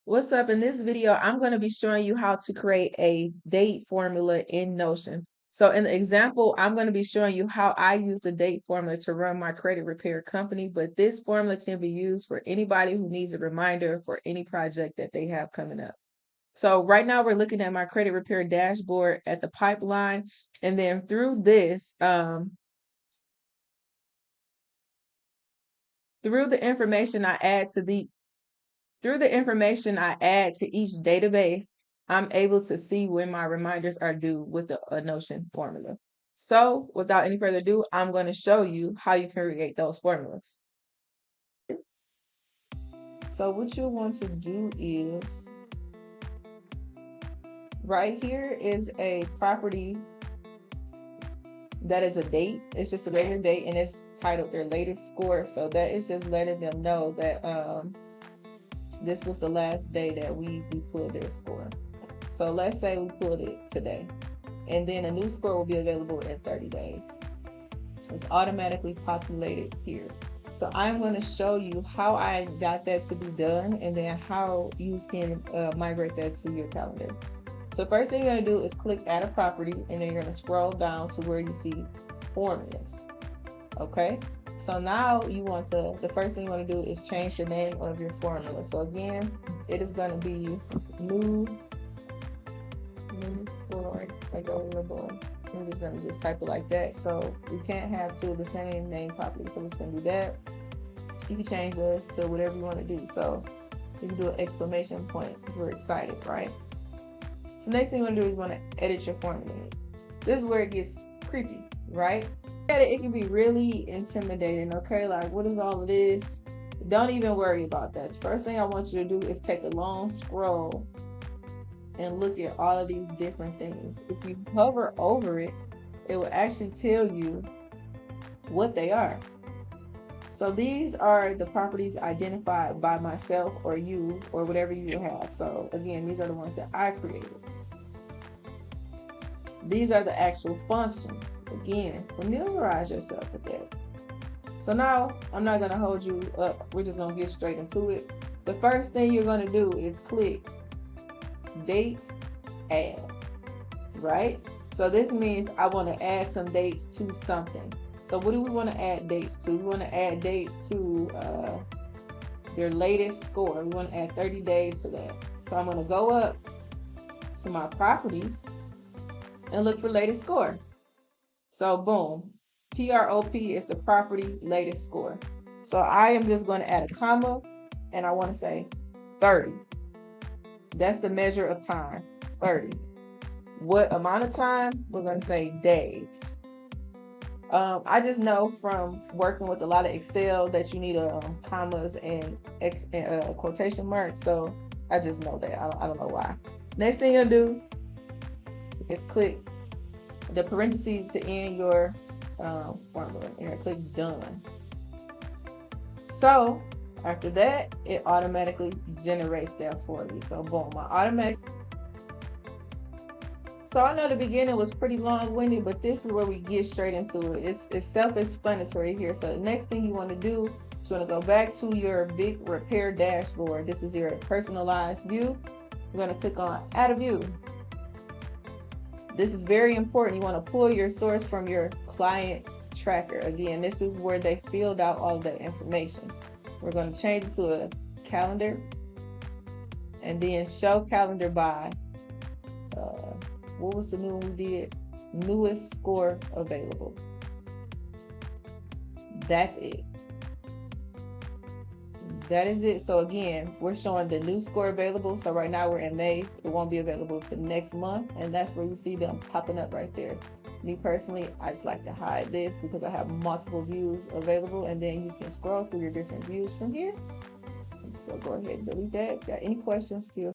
What's up? In this video, I'm going to be showing you how to create a date formula in Notion. So in the example, I'm going to be showing you how I use the date formula to run my credit repair company, but this formula can be used for anybody who needs a reminder for any project that they have coming up. So right now we're looking at my credit repair dashboard at the pipeline, and then through this, through the information I add to each database, I'm able to see when my reminders are due with the Notion formula. So without any further ado, I'm going to show you how you can create those formulas. So what you'll want to do is, right here is a property that is a date. It's just a regular date and it's titled their latest score. So that is just letting them know that this was the last day that we pulled their score. So let's say we pulled it today, and then a new score will be available in 30 days. It's automatically populated here. So I'm going to show you how I got that to be done, and then how you can migrate that to your calendar. So first thing you're going to do is click add a property, and then you're going to scroll down to where you see formulas. Okay. So now the first thing you want to do is change the name of your formula. So again, it is going to be new score, like what we're doing. I'm just going to just type it like that. So you can't have two of the same name properly. So we're just going to do that. You can change this to whatever you want to do. So you can do an exclamation point because we're excited, right? So next thing you want to do is you want to edit your formula. This is where it gets creepy, right? It can be really intimidating, okay? Like, what is all of this? Don't even worry about that. First thing I want you to do is take a long scroll and look at all of these different things. If you hover over it, it will actually tell you what they are. So these are the properties identified by myself or you or whatever you have. So again, these are the ones that I created. These are the actual functions. Again, familiarize yourself with that. So now I'm not going to hold you up. We're just going to get straight into it. The first thing you're going to do is click date add, right? So this means I want to add some dates to something. So what do we want to add dates to? We want to add dates to their latest score. We want to add 30 days to that. So I'm going to go up to my properties and look for latest score. So boom, PROP is the property latest score. So I am just going to add a comma and I want to say 30. That's the measure of time, 30. What amount of time? We're going to say days. I just know from working with a lot of Excel that you need commas and quotation marks. So I just know that. I don't know why. Next thing you'll do is click the parentheses to end your formula, and click done. So after that, it automatically generates that for you. So boom, So I know the beginning was pretty long-winded, but this is where we get straight into it. It's self-explanatory here. So the next thing you want to do is you want to go back to your big repair dashboard. This is your personalized view. You're going to click on add a view. This is very important. You want to pull your source from your client tracker. Again, this is where they filled out all of that information. We're going to change it to a calendar, and then show calendar by, what was the new one we did? Newest score available. That's it. That is it. So again, we're showing the new score available. So right now we're in May. It won't be available till next month. And that's where you see them popping up right there. Me personally, I just like to hide this because I have multiple views available. And then you can scroll through your different views from here. I'm just gonna go ahead and delete that. If you got any questions, feel